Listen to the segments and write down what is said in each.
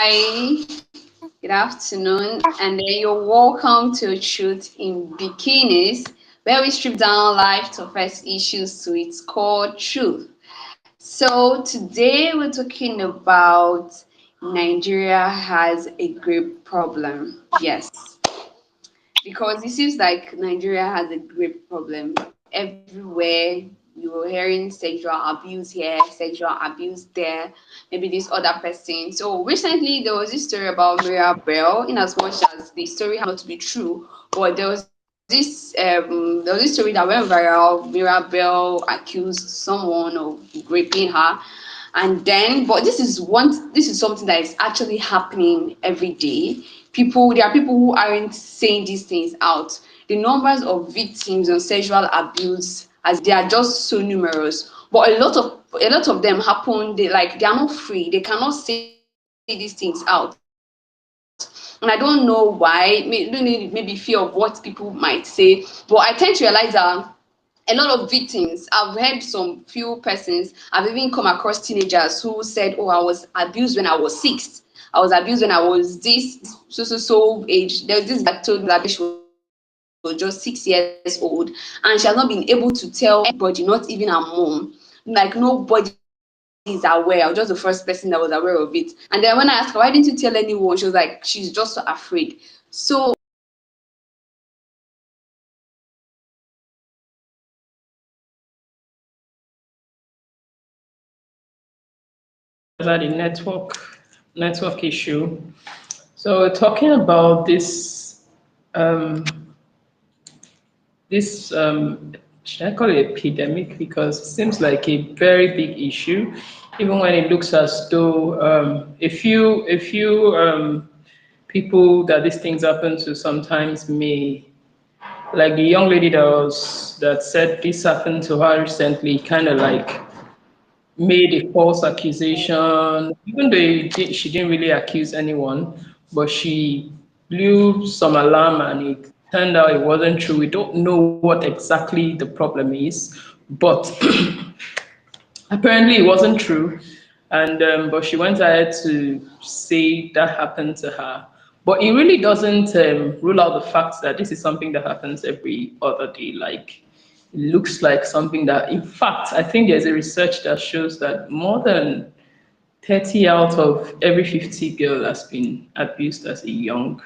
Hi, good afternoon, and then you're welcome to Truth in Bikinis, where we strip down life toughest issues to its core truth. So today we're talking about Nigeria has a great problem. Yes, because it seems like Nigeria has a great problem everywhere. You're hearing sexual abuse here, sexual abuse there, maybe this other person. So recently there was this story about Mirabel, in as much as the story happened not to be true, but there was this story that went viral. Mirabel accused someone of raping her, and then but this is something that is actually happening every day. There are people who aren't saying these things out. The numbers of victims of sexual abuse, as they are just so numerous, but a lot of them happen. They are not free, they cannot say these things out. And I don't know why. Maybe fear of what people might say, but I tend to realize that a lot of victims, I've heard some few persons, I've even come across teenagers who said, oh, I was abused when I was six, I was abused when I was this so age. There was this girl that told me that she was just 6 years old and she has not been able to tell anybody, not even her mom. Like nobody is aware. I was just the first person that was aware of it. And then when I asked her, why didn't you tell anyone, she was like, she's just so afraid. So About the network issue. So talking about um, this should I call it epidemic, because it seems like a very big issue, even when it looks as though a few people that these things happen to sometimes may, like the young lady that said this happened to her recently, kind of like made a false accusation, even though she didn't really accuse anyone, but she blew some alarm and it turned out it wasn't true. We don't know what exactly the problem is, but apparently it wasn't true. And but she went ahead to say that happened to her. But it really doesn't rule out the fact that this is something that happens every other day. Like, it looks like something that, in fact, I think there's a research that shows that more than 30 out of every 50 girl has been abused as a young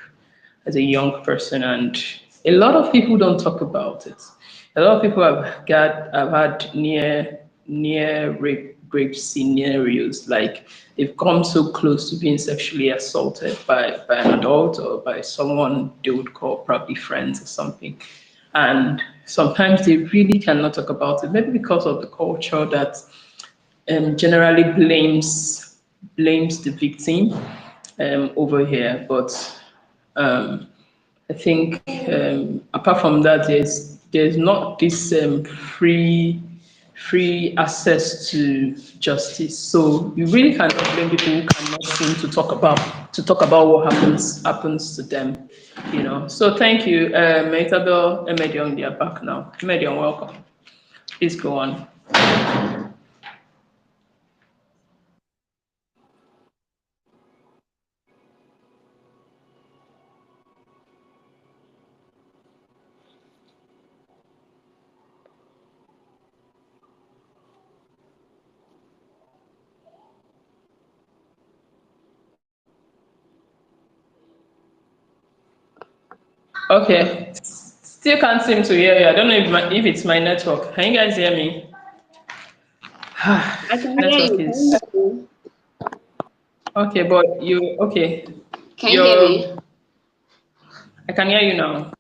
person, and a lot of people don't talk about it. A lot of people have had near rape scenarios, like they've come so close to being sexually assaulted by an adult or by someone they would call probably friends or something. And sometimes they really cannot talk about it, maybe because of the culture that generally blames the victim over here. But um, I think apart from that, there's not this free access to justice. So you really cannot blame people who cannot seem to talk about what happens to them. So thank you, Maitabel, Emedion. They are back now. Emedion, welcome. Please go on. Okay. Still can't seem to hear you. I don't know if it's my network. Can you guys hear me? I can hear Network you. Can you is hear me? okay, but you okay. Can you hear You're me? I can hear you now.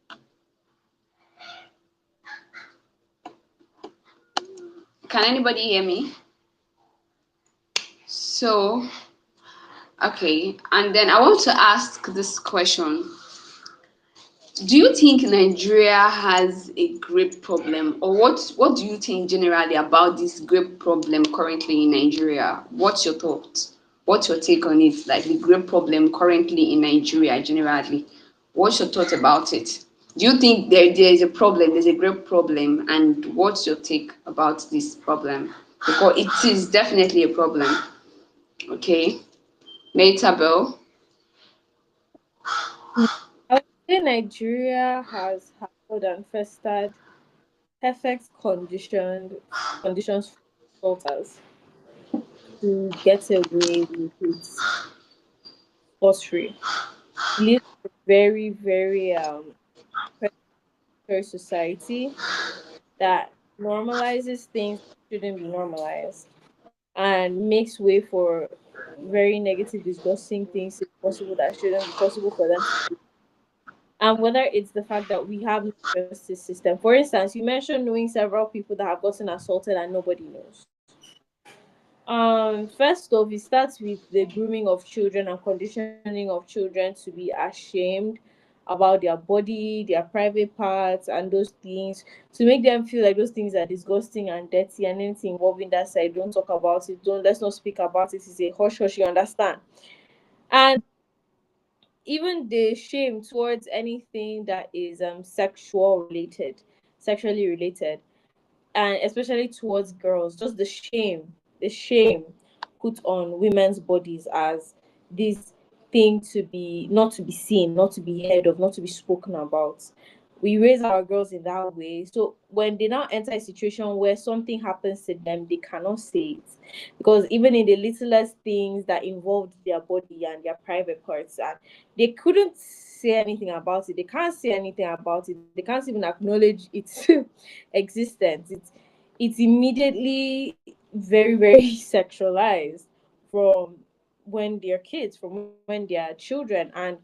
Can anybody hear me? So, okay. And then I want to ask this question. Do you think Nigeria has a grape problem, or what do you think generally about this grape problem currently in Nigeria? What's your thoughts? What's your take on it? Like the grape problem currently in Nigeria generally. What's your thought about it? Do you think there is a problem, there's a grape problem, and what's your take about this problem? Because it is definitely a problem. Okay. Maitabel. Mm, I would say Nigeria has held and fostered perfect conditions for assaulters to get away with it force free. It lives in a very, very predatory society that normalizes things that shouldn't be normalized and makes way for very negative, disgusting things to be possible that shouldn't be possible for them to do. And whether it's the fact that we have no justice system. For instance, you mentioned knowing several people that have gotten assaulted and nobody knows. First off, it starts with the grooming of children and conditioning of children to be ashamed about their body, their private parts, and those things to make them feel like those things are disgusting and dirty, and anything involving that side, don't talk about it. Don't Let's not speak about it. It's a hush hush. You understand? And even the shame towards anything that is sexually related, and especially towards girls, just the shame put on women's bodies as this thing to be not to be seen, not to be heard of, not to be spoken about. We raise our girls in that way. So when they now enter a situation where something happens to them, they cannot say it. Because even in the littlest things that involved their body and their private parts, and they couldn't say anything about it. They can't say anything about it. They can't even acknowledge its existence. It's immediately very, very sexualized from when they're kids, from when they're children, and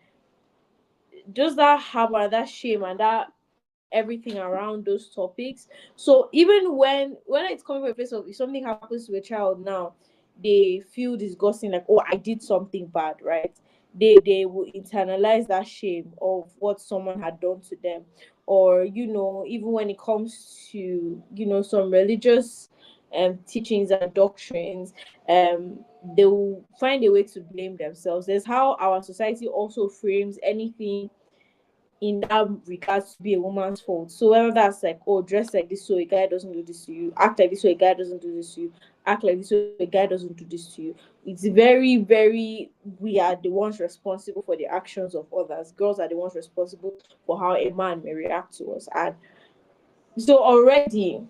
just that harbor, that shame, and that everything around those topics. So even when it's coming from a place of, if something happens to a child now, they feel disgusting, like, oh, I did something bad, right? They will internalize that shame of what someone had done to them. Or, even when it comes to, some religious teachings and doctrines, they will find a way to blame themselves. There's how our society also frames anything in that regards to be a woman's fault. So whether that's like, oh, dress like this so a guy doesn't do this to you, act like this so a guy doesn't do this to you, act like this so a guy doesn't do this to you. It's very, very, we are the ones responsible for the actions of others. Girls are the ones responsible for how a man may react to us. And so already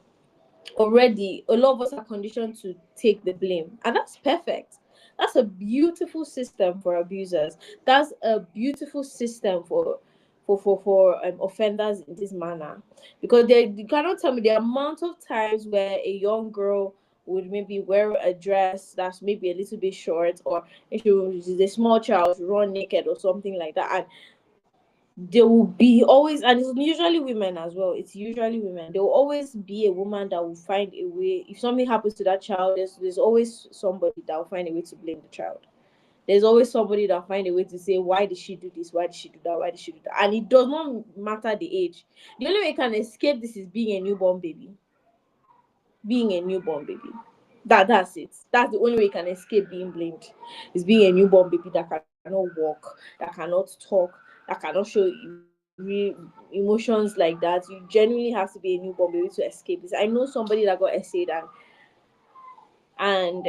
a lot of us are conditioned to take the blame, and that's perfect. That's a beautiful system for abusers. That's a beautiful system for offenders in this manner, because you cannot tell me the amount of times where a young girl would maybe wear a dress that's maybe a little bit short, or if she was a small child, run naked or something like that, and there will be always, and it's usually women as well, it's usually women, there will always be a woman that will find a way. If something happens to that child, there's always somebody that will find a way to blame the child. There's always somebody that will find a way to say, why did she do this, why did she do that, why did she do that? And it does not matter the age. The only way you can escape this is being a newborn baby. Being a newborn baby. That's it. That's the only way you can escape being blamed. Is being a newborn baby that cannot walk, that cannot talk, that cannot show emotions like that. You genuinely have to be a newborn baby to escape this. I know somebody that got essayed and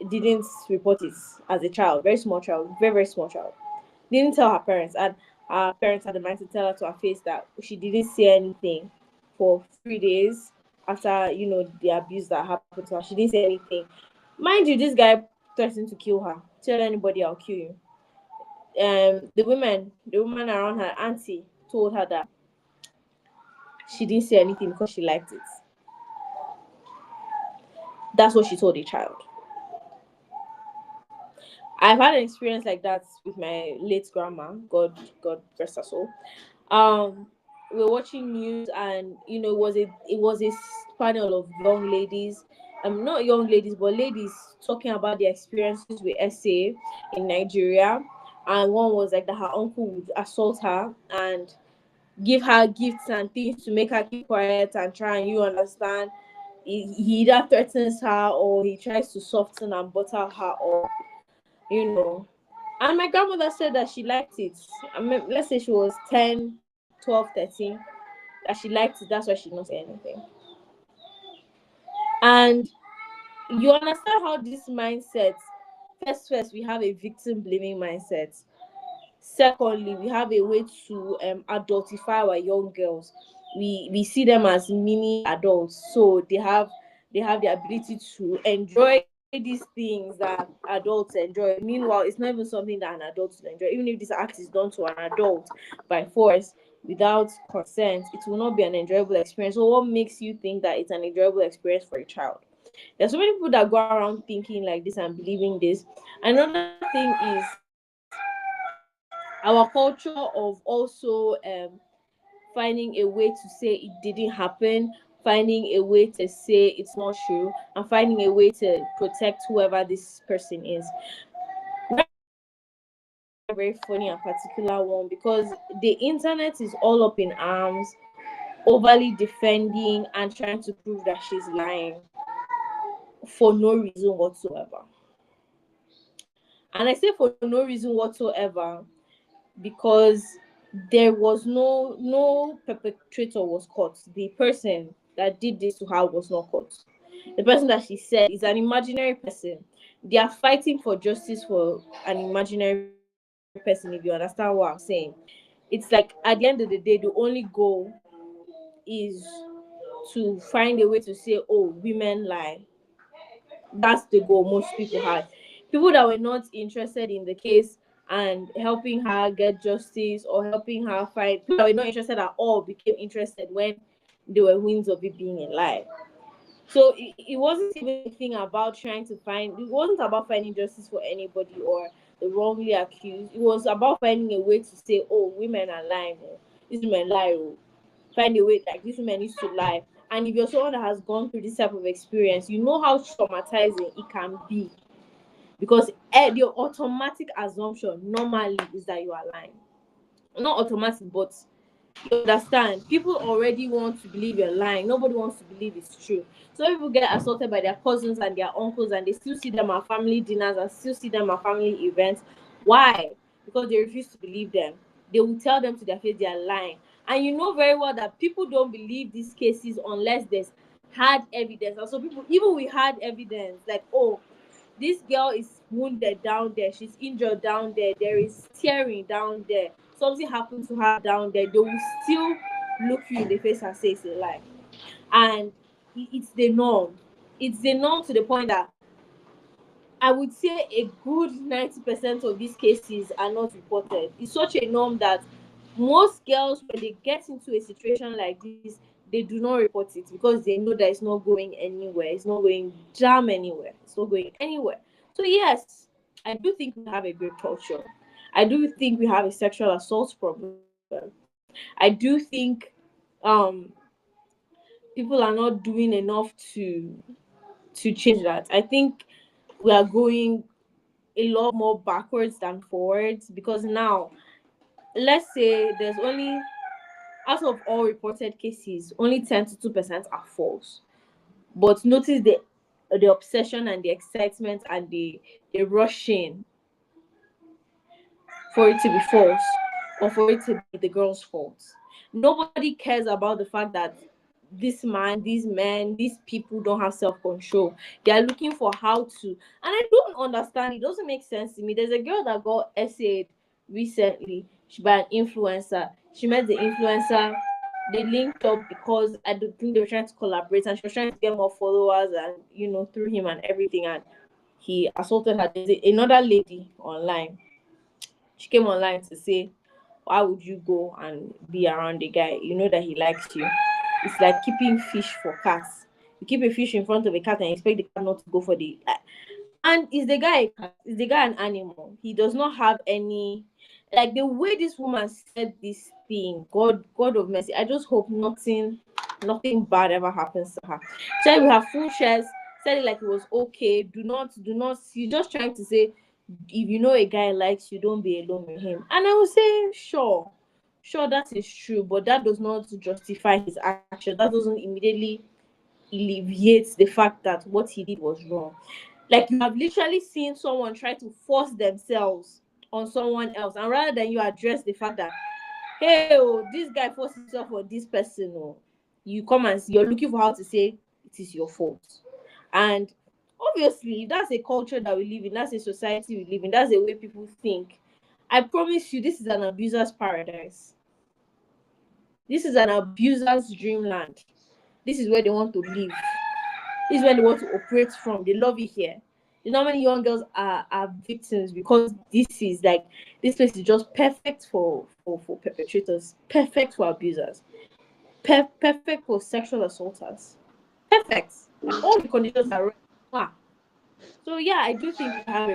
didn't report it as a child, very small child, very, very small child. Didn't tell her parents, and her parents had the mind to tell her to her face that she didn't say anything for 3 days after the abuse that happened to her. She didn't say anything. Mind you, this guy threatened to kill her. Tell anybody, I'll kill you. The woman around her auntie told her that she didn't say anything because she liked it. That's what she told the child. I've had an experience like that with my late grandma. God rest her soul. Um, we were watching news, and it was a panel of young ladies, not young ladies, but ladies talking about their experiences with SA in Nigeria. And one was like that her uncle would assault her and give her gifts and things to make her keep quiet and try and understand. He either threatens her or he tries to soften and butter her up, you know. And my grandmother said that she liked it. I mean, let's say she was 10, 12, 13, that she liked it. That's why she did not say anything. And you understand how this mindset, first, we have a victim blaming mindset. Secondly, we have a way to adultify our young girls. We see them as mini adults, so they have the ability to enjoy these things that adults enjoy. Meanwhile, it's not even something that an adult will enjoy. Even if this act is done to an adult by force without consent, it will not be an enjoyable experience. So what makes you think that it's an enjoyable experience for a child? There's so many people that go around thinking like this and believing this. Another thing is our culture of also finding a way to say it didn't happen, finding a way to say it's not true, and finding a way to protect whoever this person is. Right now, I want to talk about a very, very funny and particular one, because the internet is all up in arms, overly defending and trying to prove that she's lying for no reason whatsoever. And I say for no reason whatsoever because there was no perpetrator was caught. The person that did this to her was not caught. The person that she said is an imaginary person. They are fighting for justice for an imaginary person, if you understand what I'm saying. It's like at the end of the day, the only goal is to find a way to say, oh, women lie. That's the goal most people had. People that were not interested in the case and helping her get justice or helping her fight, people that were not interested at all became interested when there were winds of it being a lie. So it wasn't even a thing about trying to find, it wasn't about finding justice for anybody or the wrongly accused. It was about finding a way to say, oh, women are lying. Oh. These women lie. Oh. Find a way, like these women needs to lie. And if you're someone that has gone through this type of experience, you know how traumatizing it can be. Because the automatic assumption normally is that you are lying. Not automatic, but you understand. People already want to believe you're lying. Nobody wants to believe it's true. So people get assaulted by their cousins and their uncles, and they still see them at family dinners and still see them at family events. Why? Because they refuse to believe them. They will tell them to their face they are lying. And you know very well that people don't believe these cases unless there's hard evidence. And so people, even with hard evidence, like, oh, this girl is wounded down there, she's injured down there, there is tearing down there, something happened to her down there, they will still look you in the face and say it's a lie. And it's the norm. It's the norm to the point that I would say a good 90% of these cases are not reported. It's such a norm that most girls, when they get into a situation like this, they do not report it because they know that it's not going anywhere. It's not going jam anywhere. It's not going anywhere. So yes, I do think we have a great culture. I do think we have a sexual assault problem. I do think um, people are not doing enough to change that. I think we are going a lot more backwards than forwards, because now let's say there's only, out of all reported cases, only 10 to 2% are false. But notice the obsession and the excitement and the rushing for it to be false or for it to be the girl's fault. Nobody cares about the fact that this man, these men, these people don't have self-control. They are looking for how to, and I don't understand. It doesn't make sense to me. There's a girl that got essayed recently by an influencer. She met the influencer. They linked up because I don't think they were trying to collaborate, and she was trying to get more followers and through him and everything. And he assaulted her. There's another lady online. She came online to say, why would you go and be around a guy? You know that he likes you. It's like keeping fish for cats. You keep a fish in front of a cat and expect the cat not to go for the. And is the guy a cat? Is the guy an animal? He does not have any. Like the way this woman said this thing, God of mercy. I just hope nothing bad ever happens to her. Said we have full shares. Said it like it was okay. Do not. You're just trying to say, if you know a guy likes you, don't be alone with him. And I would say, sure, that is true, but that does not justify his action. That doesn't immediately alleviate the fact that what he did was wrong. Like, you have literally seen someone try to force themselves on someone else, and rather than you address the fact that, hey, oh, this guy forced himself on this person, oh, you come and you're looking for how to say it is your fault. And obviously, that's a culture that we live in, that's a society we live in, that's the way people think. I promise you, this is an abuser's paradise. This is an abuser's dreamland. This is where they want to live. This is where they want to operate from. They love it here. You know how many young girls are victims because this place is just perfect for perpetrators, perfect for abusers, perfect for sexual assaulters. Perfect. All the conditions are right. Wow. So yeah, I do think we have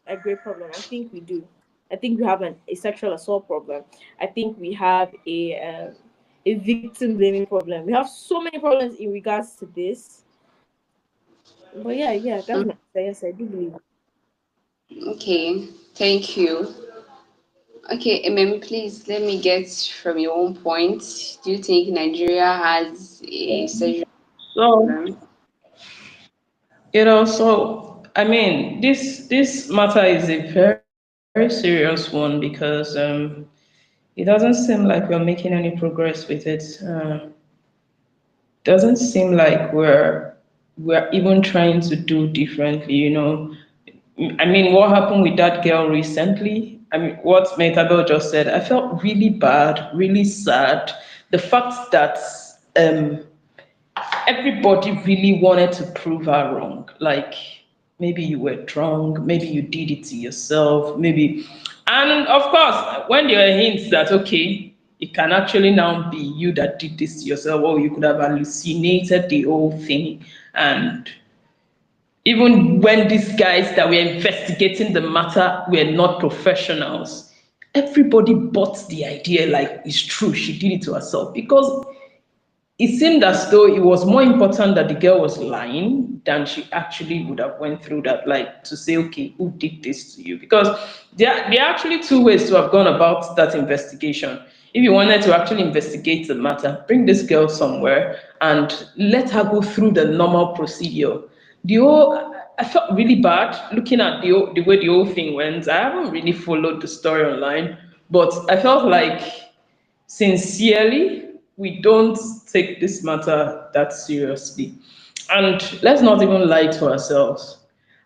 a great problem. I think we do. I think we have a sexual assault problem. I think we have a victim blaming problem. We have so many problems in regards to this. But yeah, that's my answer. Yes, I do believe. Okay, thank you. Okay, Emem, please let me get from your own point. Do you think Nigeria has a sexual So, problem? so I mean, this matter is a very serious one because it doesn't seem like we're making any progress with it. Doesn't seem like we're even trying to do differently. I mean, what happened with that girl recently? I mean, what Metabel just said, I felt really bad, really sad. The fact that um, everybody really wanted to prove her wrong. Like, maybe you were drunk, maybe you did it to yourself, maybe. And of course, when there are hints that, okay, it can actually now be you that did this to yourself, or you could have hallucinated the whole thing. And even when these guys that were investigating the matter were not professionals, everybody bought the idea like it's true, she did it to herself because it seemed as though it was more important that the girl was lying than she actually would have went through that, like to say, okay, who did this to you? Because there are actually two ways to have gone about that investigation. If you wanted to actually investigate the matter, bring this girl somewhere and let her go through the normal procedure. The whole I felt really bad looking at the way the whole thing went. I haven't really followed the story online, but I felt like sincerely, we don't take this matter that seriously. And let's not even lie to ourselves.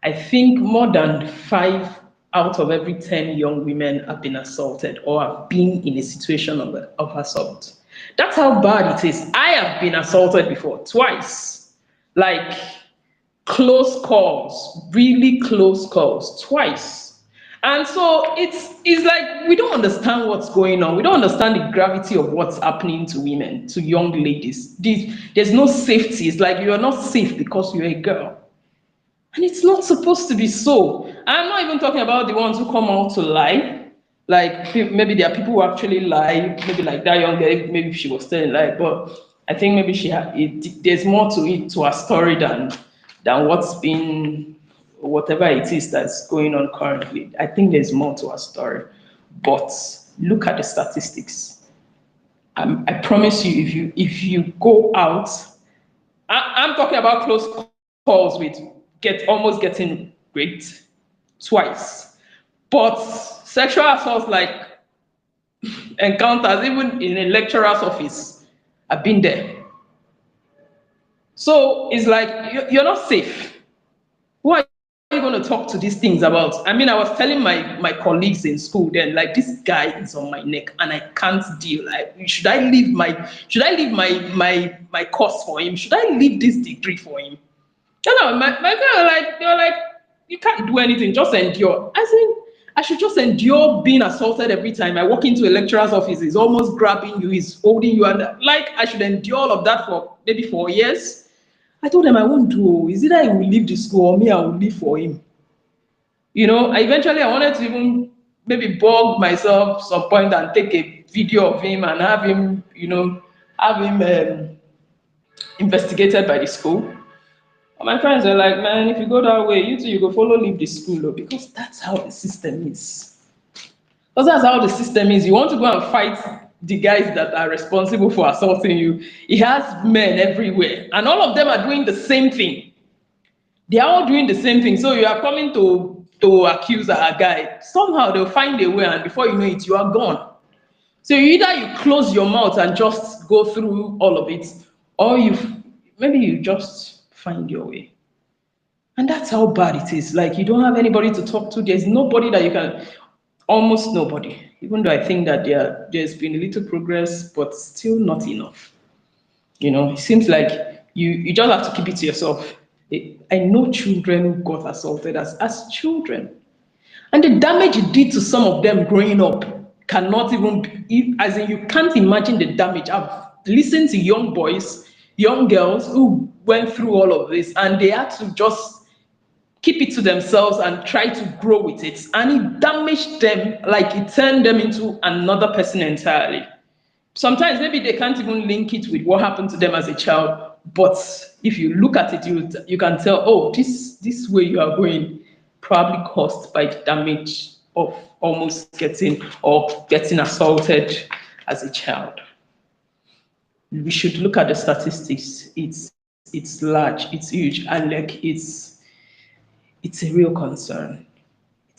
I think more than 5 out of every 10 young women have been assaulted or have been in a situation of assault. That's how bad it is. I have been assaulted before, twice. Like close calls, really close calls, twice. And so it's like we don't understand what's going on. We don't understand the gravity of what's happening to women, to young ladies. There's no safety. It's like you are not safe because you're a girl. And it's not supposed to be so. I'm not even talking about the ones who come out to lie. Like maybe there are people who actually lie, maybe like that young girl, maybe she was telling lie, but I think maybe there's more to it to her story than what's been whatever it is that's going on currently. I think there's more to her story. But look at the statistics. I promise you, if you go out, I'm talking about close calls with almost getting raped twice. But sexual assaults like encounters, even in a lecturer's office, I've been there. So it's like you're not safe. Who are you going to talk to these things about? I mean, I was telling my colleagues in school then, like this guy is on my neck and I can't deal. Like, should I leave my course for him? Should I leave this degree for him? No, my friends are like, they're like, you can't do anything, just endure. I said, I should just endure being assaulted every time I walk into a lecturer's office. He's almost grabbing you, he's holding you, and like I should endure all of that for maybe 4 years. I told them I won't do. Is either he will leave the school or me, I will leave for him. Eventually I wanted to even maybe bug myself some point and take a video of him and have him investigated by the school. And my friends were like, man, if you go that way, you too, you go follow leave the school, though, because that's how the system is. Because that's how the system is. You want to go and fight the guys that are responsible for assaulting you. He has men everywhere, and all of them are doing the same thing. They are all doing the same thing. So you are coming to accuse a guy. Somehow they'll find a way, and before you know it, you are gone. So either you close your mouth and just go through all of it, or maybe you just find your way. And that's how bad it is. Like you don't have anybody to talk to. There's nobody that you can. almost nobody. Even though I think that there's been a little progress, but still not enough. It seems like you just have to keep it to yourself. I know children who got assaulted as children. And the damage it did to some of them growing up cannot even be, as in you can't imagine the damage. I've listened to young boys, young girls who went through all of this and they had to just keep it to themselves and try to grow with it. And it damaged them, like it turned them into another person entirely. Sometimes maybe they can't even link it with what happened to them as a child, but if you look at it, you can tell, oh, this way you are going probably caused by the damage of almost getting assaulted as a child. We should look at the statistics. It's large, it's huge, and like it's a real concern.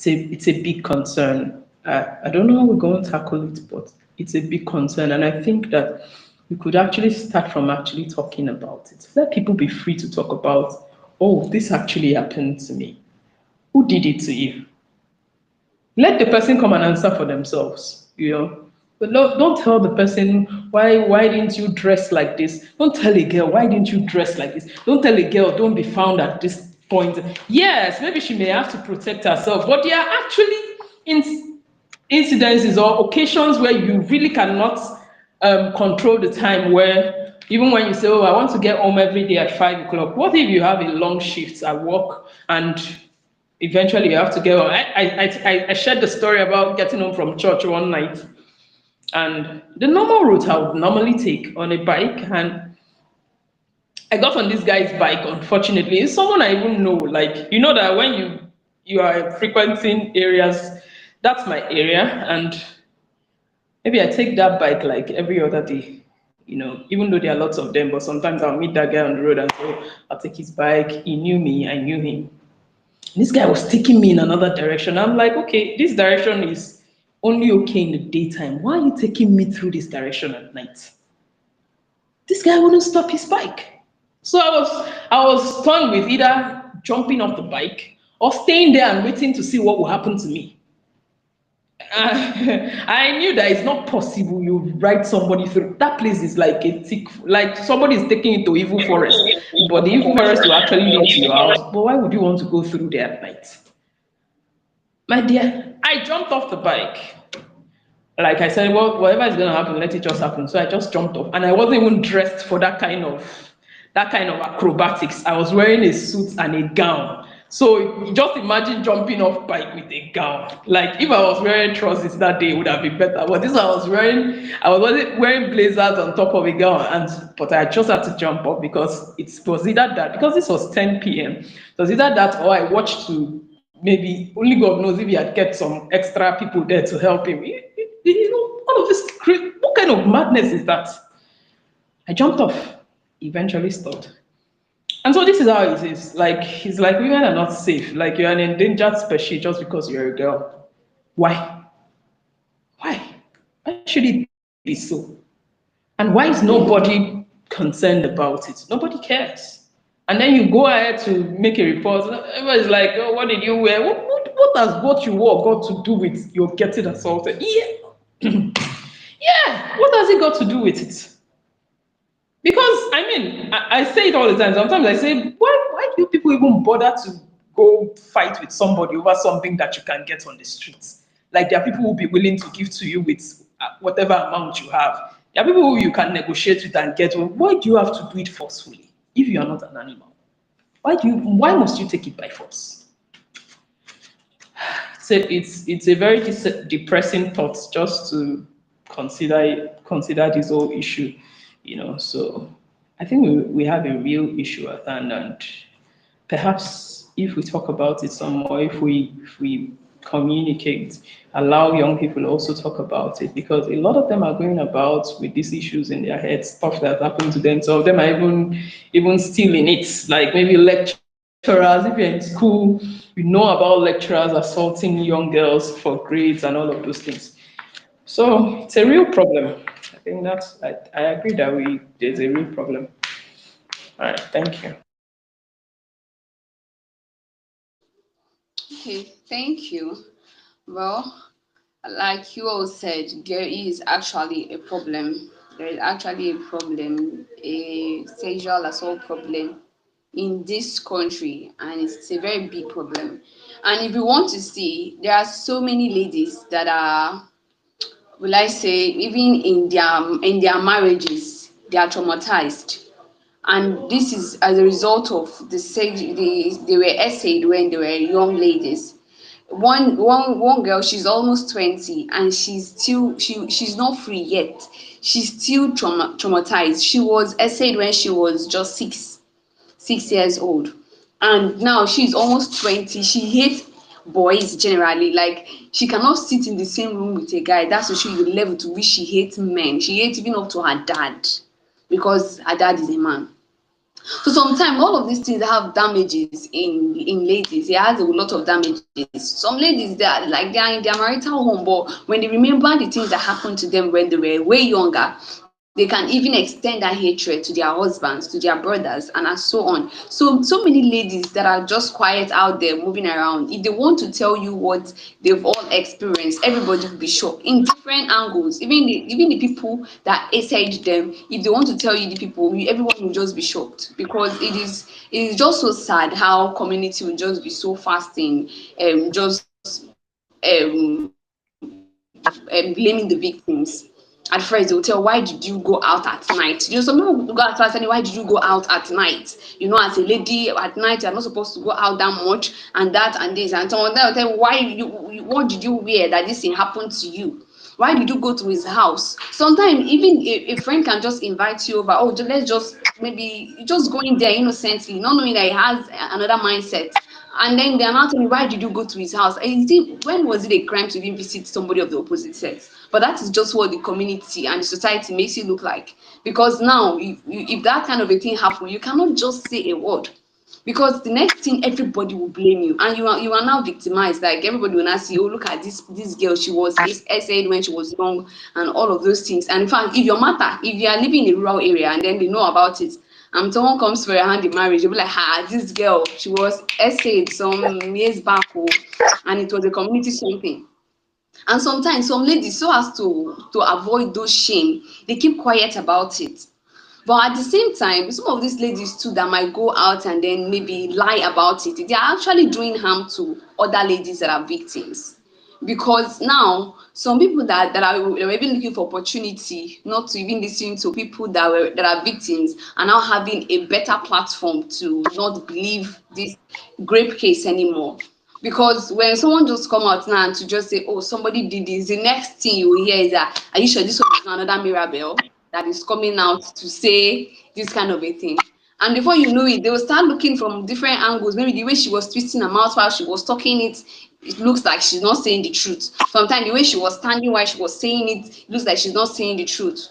It's a big concern. I don't know how we're going to tackle it, but it's a big concern. And I think that we could actually start from actually talking about it. Let people be free to talk about, oh, this actually happened to me. Who did it to you? Let the person come and answer for themselves. But no, don't tell the person why didn't you dress like this? Don't tell a girl why didn't you dress like this? Don't tell a girl don't be found at this point. Yes, maybe she may have to protect herself, but there are actually incidences or occasions where you really cannot control the time where even when you say, oh, I want to get home every day at 5 o'clock, what if you have a long shift at work and eventually you have to get home? I shared the story about getting home from church one night, and the normal route I would normally take on a bike, and I got on this guy's bike. Unfortunately, it's someone I even know. Like that when you are frequenting areas, that's my area, and maybe I take that bike like every other day. Even though there are lots of them, but sometimes I'll meet that guy on the road and say, I'll take his bike. He knew me, I knew him. This guy was taking me in another direction. I'm like, okay, this direction is only okay in the daytime. Why are you taking me through this direction at night? This guy wouldn't stop his bike. So I was torn with either jumping off the bike or staying there and waiting to see what will happen to me. I knew that it's not possible you ride somebody through. That place is like a thick, like somebody is taking you to evil forest, but the evil forest will actually lead to your house. But why would you want to go through there at night? My dear, I jumped off the bike. Like I said, well, whatever is gonna happen, let it just happen. So I just jumped off, and I wasn't even dressed for that kind of acrobatics. I was wearing a suit and a gown. So just imagine jumping off bike with a gown. Like if I was wearing trousers that day, it would have been better. But this I was wearing blazers on top of a gown, but I just had to jump off because it was either that, because this was 10 p.m. It was either that or I watched to maybe only God knows if he had kept some extra people there to help him. All of this, what kind of madness is that? I jumped off, eventually stopped. And so this is how it is. Like, he's like, women are not safe. Like, you're an endangered species just because you're a girl. Why? Why? Why should it be so? And why is nobody concerned about it? Nobody cares. And then you go ahead to make a report. Everybody's like, oh, what did you wear? What has what you wore got to do with your getting assaulted? Yeah. Yeah, what has it got to do with it? Because I mean, I say it all the time. Sometimes I say, why do people even bother to go fight with somebody over something that you can get on the streets? Like there are people who will be willing to give to you with whatever amount you have. There are people who you can negotiate with and get. Well, why do you have to do it forcefully if you are not an animal? Why must you take it by force? So it's a very depressing thought just to consider this whole issue. So I think we have a real issue at hand, and perhaps if we talk about it some more, if we communicate, allow young people also talk about it, because a lot of them are going about with these issues in their heads, stuff that happened to them. Some of them are even still in it, like maybe lecturers. If you're in school, you know about lecturers assaulting young girls for grades and all of those things. So it's a real problem. I think I agree that there's a real problem. All right, thank you. Okay, thank you. Well, Like you all said, there is actually a problem. There is actually a problem, a sexual assault problem in this country, and it's a very big problem. And if you want to see, there are so many ladies that are, will I say, even in their marriages, they are traumatized. And this is as a result of the sex they were essayed when they were young ladies. One girl, she's almost 20, and she's not free yet. She's still traumatized. She was essayed when she was just 6 years old, and now she's almost 20. She hates boys generally. Like, she cannot sit in the same room with a guy. That's to show you the level to which she hates men. She hates even up to her dad, because her dad is a man. So sometimes all of these things have damages in ladies. It has a lot of damages. Some ladies, they are in their marital home, but when they remember the things that happened to them when they were way younger, they can even extend that hatred to their husbands, to their brothers, and so on. So many ladies that are just quiet out there moving around. If they want to tell you what they've all experienced, everybody will be shocked in different angles. Even the people that assailed them, if they want to tell you the people, everyone will just be shocked, because it is just so sad how community will just be so fasting, just blaming the victims. At first, they will tell, why did you go out at night? Some people will go out and say, why did you go out at night? As a lady at night, you're not supposed to go out that much, and that and this. And someone will tell, what did you wear that this thing happened to you? Why did you go to his house? Sometimes even a friend can just invite you over. Oh, let's just maybe just going there innocently, not knowing that he has another mindset. And then they're not telling me, why did you go to his house? And you think, when was it a crime to even visit somebody of the opposite sex? But that is just what the community and the society makes it look like. Because now, if that kind of a thing happens, you cannot just say a word, because the next thing, everybody will blame you, and you are now victimized. Like, everybody will now see, oh, look at this girl, she was essayed when she was young, and all of those things. And in fact, if you are living in a rural area and then they know about it, and someone comes for your hand in marriage, you'll be like, this girl, she was essayed some years back, oh, and it was a community something. And sometimes some ladies, so as to avoid those shame, they keep quiet about it. But at the same time, some of these ladies too that might go out and then maybe lie about it, they are actually doing harm to other ladies that are victims. Because now, some people that are even looking for opportunity not to even listen to people that are victims, are now having a better platform to not believe this grape case anymore. Because when someone just come out now and to just say, oh, somebody did this, the next thing you will hear is that, are you sure this one is not another Mirabelle that is coming out to say this kind of a thing? And before you know it, they will start looking from different angles. Maybe the way she was twisting her mouth while she was talking it, it looks like she's not saying the truth. Sometimes the way she was standing while she was saying it looks like she's not saying the truth.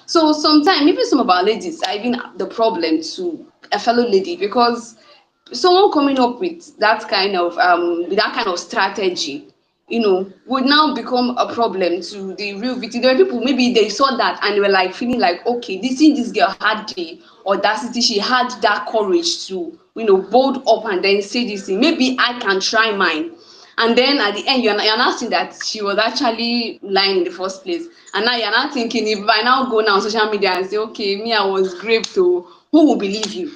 So sometimes even some of our ladies are even the problem to a fellow lady, because someone coming up with that kind of strategy, would now become a problem to the real victim. There were people, maybe they saw that and they were like feeling like, okay, this girl had the audacity, she had that courage to, bold up and then say this thing. Maybe I can try mine. And then at the end, you're not seeing that she was actually lying in the first place. And now you're not thinking, if I now go now on social media and say, okay, me, I was raped, so who will believe you?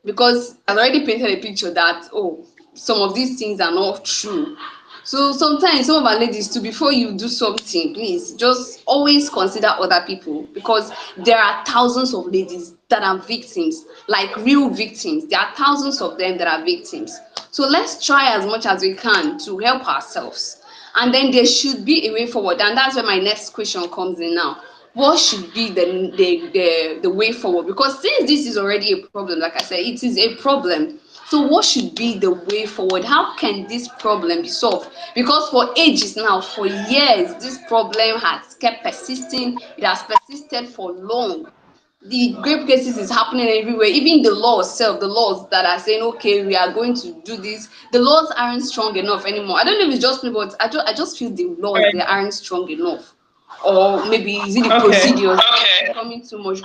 Because I've already painted a picture that, oh, some of these things are not true. So sometimes some of our ladies too, before you do something, please just always consider other people, because there are thousands of ladies that are victims, like real victims. There are thousands of them that are victims. So let's try as much as we can to help ourselves. And then there should be a way forward. And that's where my next question comes in now. What should be the way forward? Because since this is already a problem, like I said, it is a problem. So what should be the way forward? How can this problem be solved? Because for ages now, for years, this problem has kept persisting. It has persisted for long. The grape cases is happening everywhere. Even the laws itself, the laws that are saying, okay, we are going to do this, the laws aren't strong enough anymore. I don't know if it's just me, but I just feel the laws, they aren't strong enough. Or maybe is it the Okay. procedures becoming too much?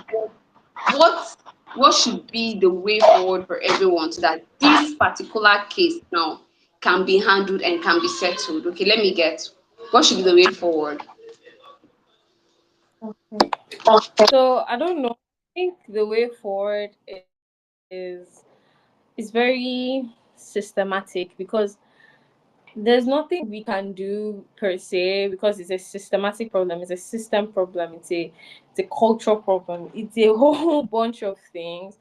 What what should be the way forward for everyone, so that this particular case now can be handled and can be settled? Okay, let me get. What should be the way forward? Okay. So I don't know. I think the way forward is very systematic, because there's nothing we can do per se, because it's a systematic problem, it's a system problem, it's a cultural problem, it's a whole bunch of things.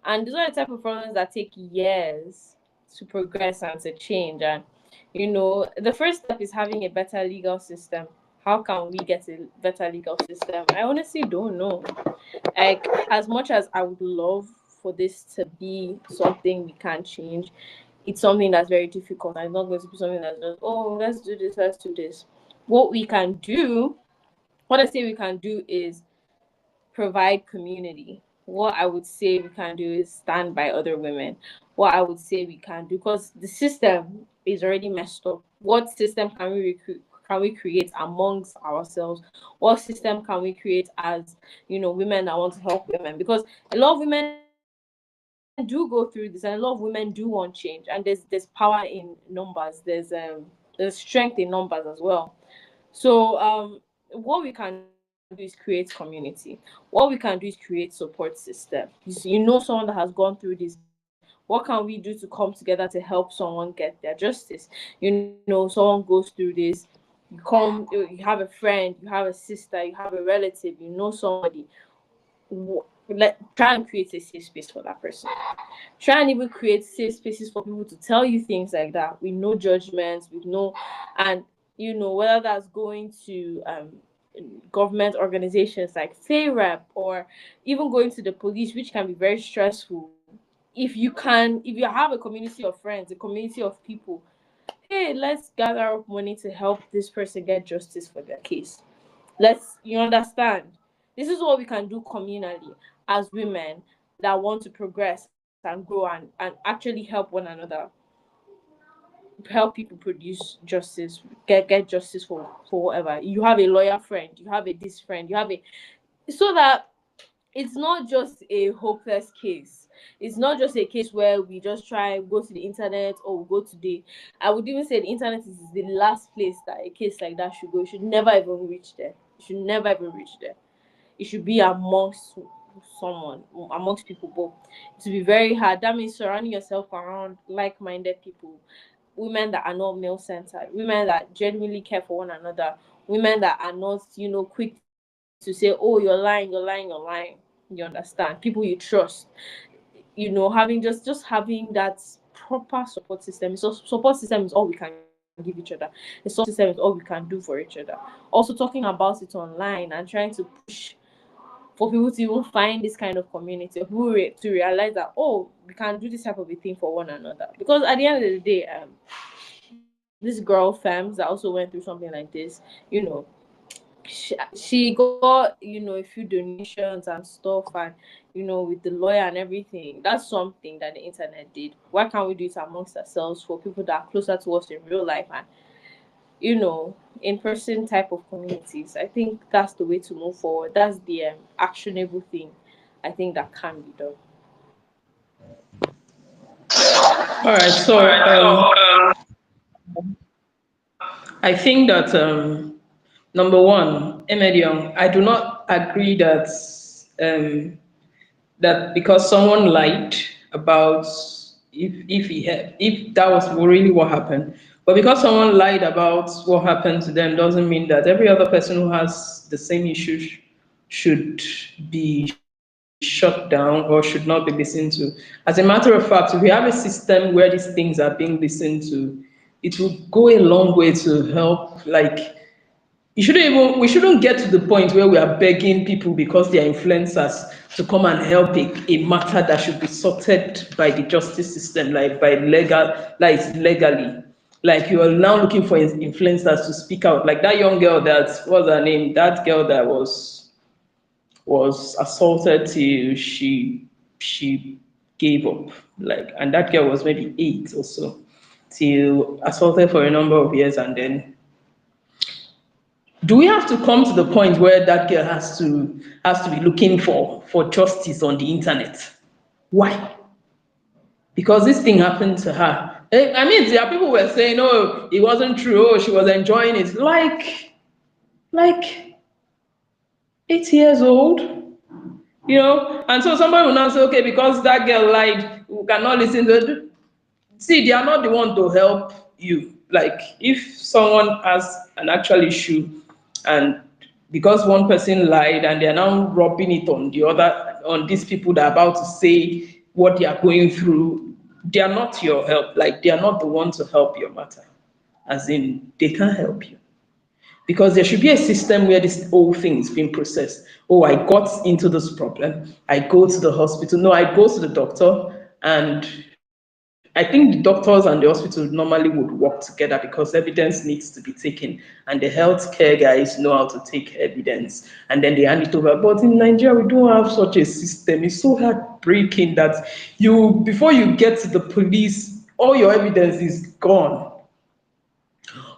And those are the type of problems that take years to progress and to change. And the first step is having a better legal system. How can we get a better legal system? I honestly don't know. Like, as much as I would love for this to be something we can change, it's something that's very difficult. And it's not going to be something that's just, oh, let's do this, let's do this. What we can do, what I say we can do is provide community. What I would say we can do is stand by other women. What I would say we can do, because the system is already messed up. What system can we recruit? Can we create amongst ourselves? What system can we create as women that want to help women? Because a lot of women do go through this, and a lot of women do want change. And there's power in numbers. There's strength in numbers as well. So what we can do is create community. What we can do is create support system. Someone that has gone through this. What can we do to come together to help someone get their justice? Someone goes through this. You have a friend, you have a sister, you have a relative, somebody. Try and create a safe space for that person. Try and even create safe spaces for people to tell you things like that with no judgments, with no, and whether that's going to government organizations like FAREP, or even going to the police, which can be very stressful. If you have a community of friends, a community of people, hey, let's gather up money to help this person get justice for their case. You understand? This is what we can do communally as women that want to progress and grow, and actually help one another, help people produce justice, get justice for whatever. You have a lawyer friend, you have a this friend, you have a, so that it's not just a hopeless case. It's not just a case where we just try go to the internet, or go to the, I would even say the internet is the last place that a case like that should go. It should never even reach there. It should never even reach there. It should be someone amongst people. But to be very hard, that means surrounding yourself around like-minded people, women that are not male-centered, women that genuinely care for one another, women that are not quick to say, oh, you're lying, you're lying, you're lying. You understand? People you trust. Having just having that proper support system. So support system is all we can give each other. The support system is all we can do for each other. Also talking about it online and trying to push for people to even find this kind of community, of people to realize that, oh, we can do this type of a thing for one another. Because at the end of the day, this girl Fams that also went through something like this, she got a few donations and stuff, and with the lawyer and everything. That's something that the internet did. Why can't we do it amongst ourselves, for people that are closer to us in real life, and in-person type of communities? I think that's the way to move forward. That's the actionable thing I think that can be done. All right. So I think that number one, Emedion, I do not agree that um, that because someone lied about if that was really what happened, but because someone lied about what happened to them doesn't mean that every other person who has the same issue should be shut down or should not be listened to. As a matter of fact, if we have a system where these things are being listened to, it will go a long way to help. Like, we shouldn't get to the point where we are begging people because they are influencers to come and help a matter that should be sorted by the justice system, like legally. Like, you are now looking for influencers to speak out. Like that young girl, that what's her name? That girl that was assaulted till she gave up. Like, and that girl was maybe 8 or so, till assaulted for a number of years, and then do we have to come to the point where that girl has to be looking for justice on the internet? Why? Because this thing happened to her. I mean, there are people who were saying, "Oh, it wasn't true. Oh, she was enjoying it." Like 8 years old, And so somebody will now say, "Okay, because that girl lied, we cannot listen to it." See, they are not the one to help you. Like, if someone has an actual issue, and because one person lied, and they are now rubbing it on the other, on these people that are about to say what they are going through, they are not your help. Like, they are not the one to help your matter. As in, they can't help you. Because there should be a system where this whole thing is being processed. Oh, I got into this problem. I go to the hospital. No, I go to the doctor, and I think the doctors and the hospital normally would work together because evidence needs to be taken, and the healthcare guys know how to take evidence and then they hand it over. But in Nigeria, we don't have such a system. It's so heartbreaking that before you get to the police, all your evidence is gone.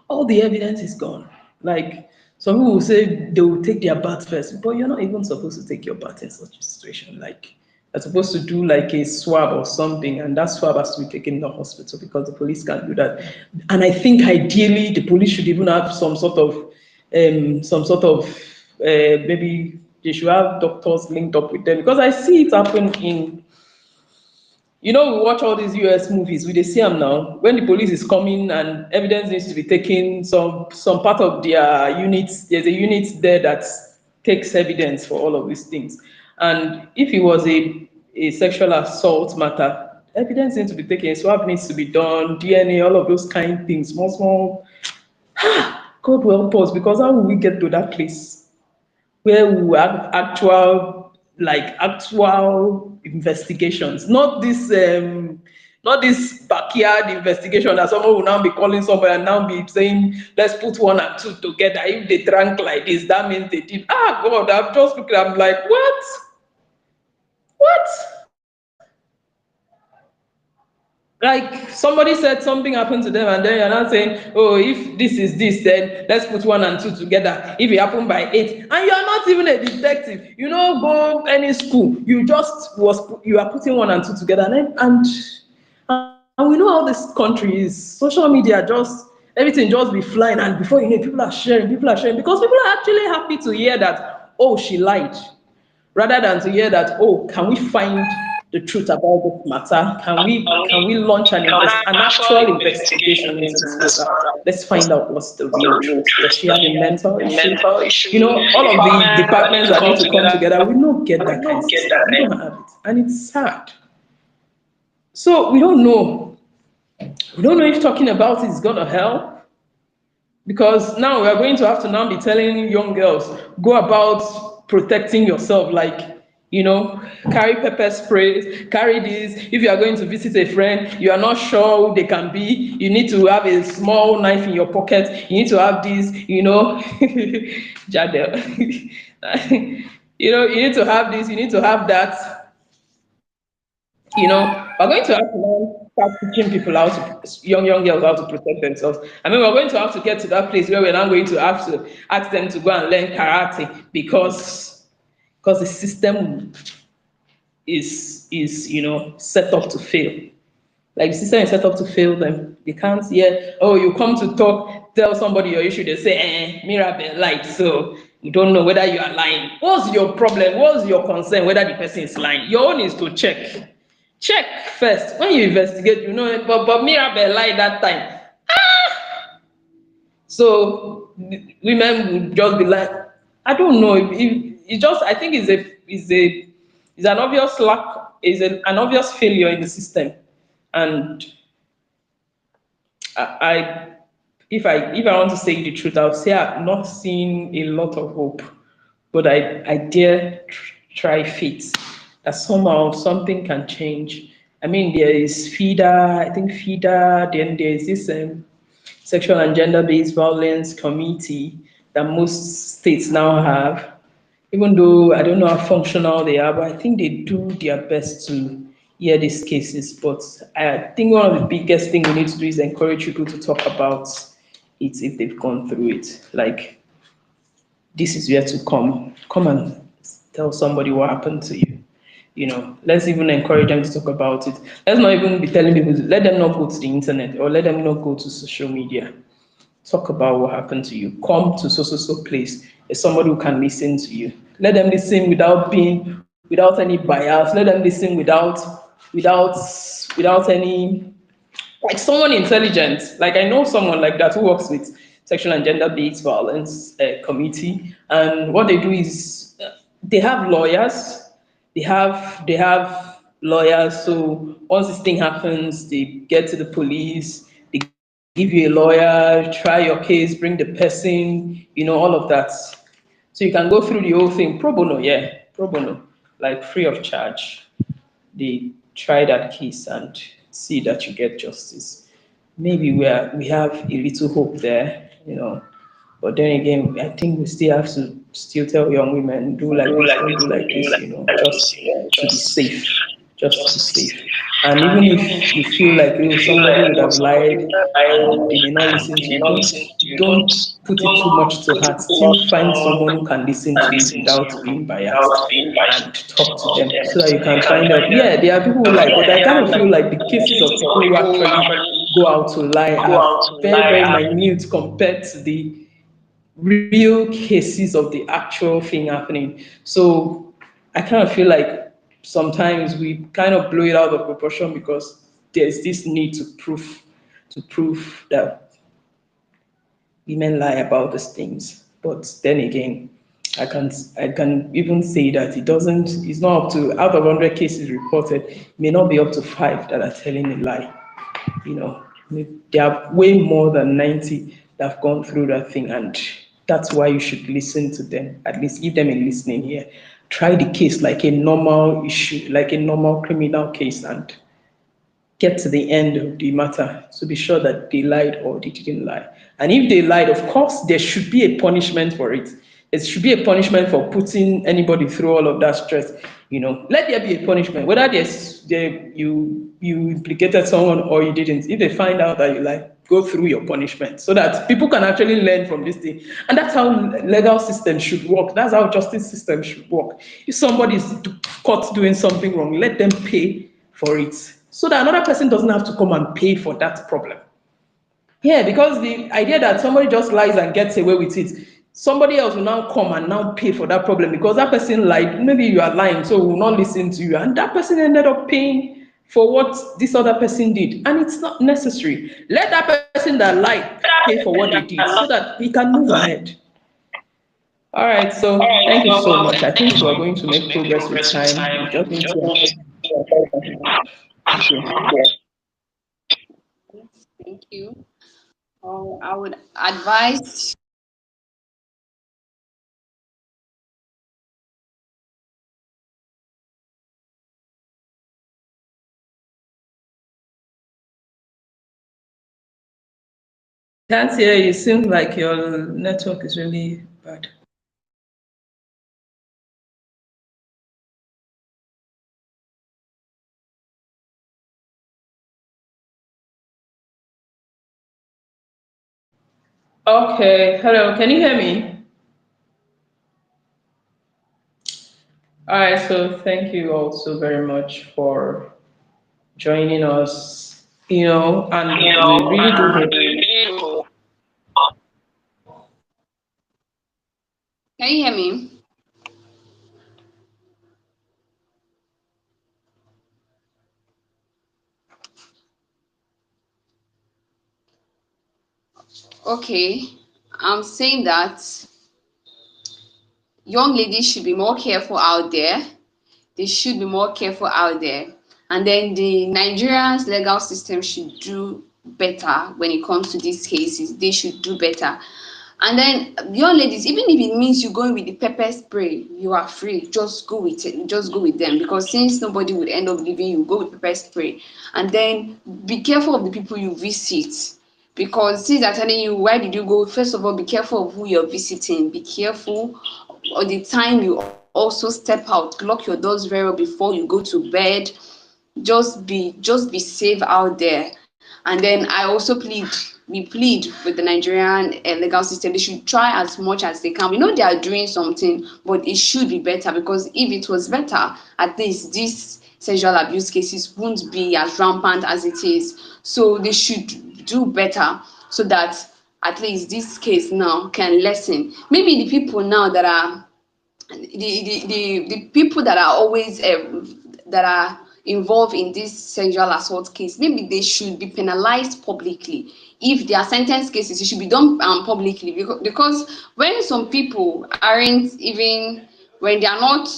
All the evidence is gone. Like, some people will say they will take their bath first, but you're not even supposed to take your bath in such a situation. Like, you're supposed to do like a swab or something, and that swab has to be taken in the hospital because the police can't do that. And I think ideally the police should even have maybe they should have doctors linked up with them, because I see it happen in, we watch all these US movies, we dey see them now. When the police is coming and evidence needs to be taken, some part of their units, there's a unit there that takes evidence for all of these things. And if it was a sexual assault matter, evidence needs to be taken, swab needs to be done, DNA, all of those kind of things. Small, small. God will help us, because how will we get to that place where we have actual investigations, not this backyard investigation that someone will now be calling somebody and now be saying, let's put one and two together. If they drank like this, that means they did. God, I'm just looking, I'm like, what? What? Like, somebody said something happened to them, and then you're not saying, oh, if this is this, then let's put one and two together. If it happened by 8, and you're not even a detective, go any school, you are putting one and two together, and we know how this country is. Social media, just everything just be flying, and before you know it, people are sharing, because people are actually happy to hear that, oh, she lied, rather than to hear that, oh, can we find the truth about this matter? Can we launch an actual investigation into this matter? Let's find out what's the real truth. Does she have a mental issue? All of the departments that need to come together, we don't get that kind of system. We don't have it. And it's sad. So we don't know. We don't know if talking about it is gonna help. Because now we are going to have to now be telling young girls, go about protecting yourself, like, carry pepper spray, carry this. If you are going to visit a friend, you are not sure who they can be, you need to have a small knife in your pocket, you need to have this, Jadel. You need to have this, you need to have that. We're going to have to now start teaching people young girls how to protect themselves. I mean, we're going to have to get to that place where we're now going to have to ask them to go and learn karate, because the system is set up to fail. Like, the system is set up to fail them. They can't hear, oh, you come to talk, tell somebody your issue, they say, Mirabel lied, so you don't know whether you are lying. What's your problem? What's your concern whether the person is lying? Your own is to check. Check first. When you investigate, but Mirabel lied that time. So women would just be like, I don't know. It just, I think it's an obvious lack, an obvious failure in the system. And I if I want to say the truth, I'll say I've not seen a lot of hope, but I dare try faith that somehow something can change. I mean, there is FIDA, I think FIDA, then there is this sexual and gender-based violence committee that most states now have. Even though I don't know how functional they are, but I think they do their best to hear these cases. But I think one of the biggest things we need to do is encourage people to talk about it if they've gone through it. Like, this is where to come and tell somebody what happened to you. let's even encourage them to talk about it. Let's not even be telling people, let them not go to the internet or let them not go to social media. Talk about what happened to you. Come to so place. There's somebody who can listen to you. Let them listen without any bias. Let them listen without without any, like, someone intelligent. Like, I know someone like that who works with sexual and gender-based violence committee, and what they do is they have lawyers. They have lawyers. So once this thing happens, they get to the police. They give you a lawyer, try your case, bring the person, all of that. So you can go through the whole thing pro bono, yeah, pro bono, like free of charge. They try that case and see that you get justice. Maybe we have a little hope there. But then again, I think we still have to still tell young women, do like this, don't do like this, just to be safe, just to be safe. And even if you feel like, oh, somebody would have lied and they may not listen to you, don't put it too much to heart. Still find someone who can listen to you without being biased and talk to them so that you can find out. Yeah, there are people who lie, but I kind of feel like the cases of people who actually go out to lie are very, very minute compared to the real cases of the actual thing happening. So I kind of feel like sometimes we kind of blow it out of proportion because there's this need to prove that women lie about these things. But then again, I can even say that it's not up to, out of 100 cases reported, it may not be up to five that are telling a lie. you know there are way more than 90 that have gone through that thing, and that's why you should listen to them, at least give them a listening here. Try the case like a normal issue, like a normal criminal case, and get to the end of the matter to be sure that they lied or they didn't lie. And if they lied, of course, there should be a punishment for it. There should be a punishment for putting anybody through all of that stress. Let there be a punishment, whether you implicated someone or you didn't. If they find out that you lied, go through your punishment so that people can actually learn from this thing. And that's how legal system should work. That's how justice system should work. If somebody is caught doing something wrong, let them pay for it so that another person doesn't have to come and pay for that problem. Yeah, because the idea that somebody just lies and gets away with it, somebody else will now come and now pay for that problem because that person lied. Maybe you are lying, so we will not listen to you. And that person ended up paying for what this other person did. And it's not necessary. Let that person that lied pay for what they did so that we can move ahead. All right, so thank you so much. I think we are going to make progress with time. We just need to. Thank you. Thank you. I would advise. Can't hear you. Seems like your network is really bad. Okay, hello, can you hear me? All right, so thank you all so very much for joining us, and we really do hope. Can you hear me? Okay. I'm saying that young ladies should be more careful out there. They should be more careful out there. And then the Nigerian's legal system should do better when it comes to these cases. They should do better. And then young ladies, even if it means you going with the pepper spray, you are free. Just go with it. Just go with them, because since nobody would end up giving you, go with pepper spray. And then be careful of the people you visit, because since they're telling you why did you go, first of all, be careful of who you're visiting. Be careful of the time you also step out. Lock your doors very well before you go to bed. Just be safe out there. And then I also plead we plead with the Nigerian legal system. They should try as much as they can. We know they are doing something, but it should be better, because if it was better, at least these sexual abuse cases won't be as rampant as it is. So they should do better, so that at least this case now can lessen. Maybe the people now that are the people that are always that are involved in this sexual assault case, maybe they should be penalized publicly. If they are sentenced cases, it should be done publicly, because when some people aren't even, when they are not,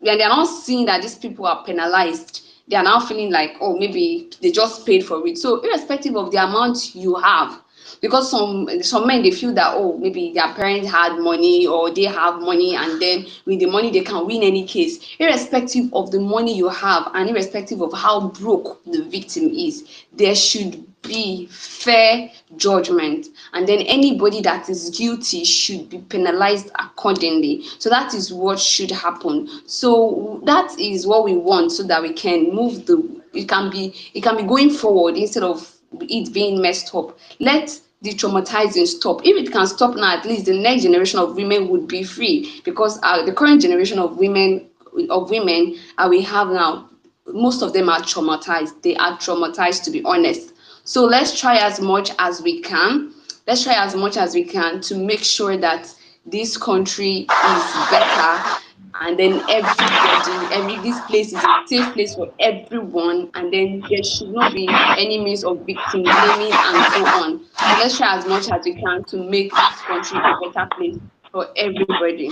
when they are not seeing that these people are penalized, they are now feeling like, oh, maybe they just paid for it. So irrespective of the amount you have, because some men, they feel that, oh, maybe their parents had money, or they have money, and then with the money they can win any case. Irrespective of the money you have, and irrespective of how broke the victim is, there should be fair judgment, and then anybody that is guilty should be penalized accordingly. So that is what should happen. So that is what we want, so that we can move the, it can be going forward, instead of it being messed up. Let the traumatizing stop. If it can stop now, at least the next generation of women would be free, because the current generation of women we have now, most of them are traumatized. They are traumatized, to be honest. So let's try as much as we can. Let's try as much as we can to make sure that this country is better, and then every this place is a safe place for everyone, and then there should not be any means of victim blaming and so on. So let's try as much as we can to make this country a better place for everybody.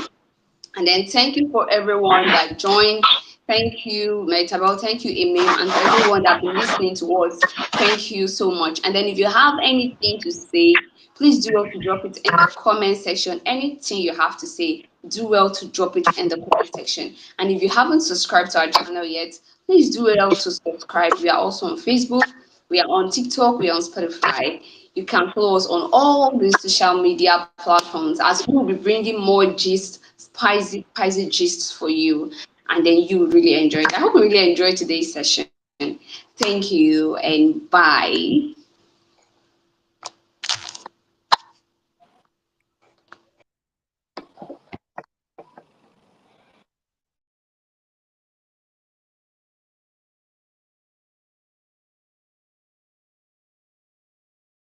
And then thank you for everyone that joined. Thank you, Metabel. Thank you, Emil, and for everyone that been listening to us. Thank you so much. And then if you have anything to say, please do well to drop it in the comment section. Anything you have to say, do well to drop it in the comment section. And if you haven't subscribed to our channel yet, please do well to subscribe. We are also on Facebook, we are on TikTok, we are on Spotify. You can follow us on all the social media platforms, as we will be bringing more gist, spicy gists for you, and then you really enjoy it. I hope you really enjoyed today's session. Thank you and bye.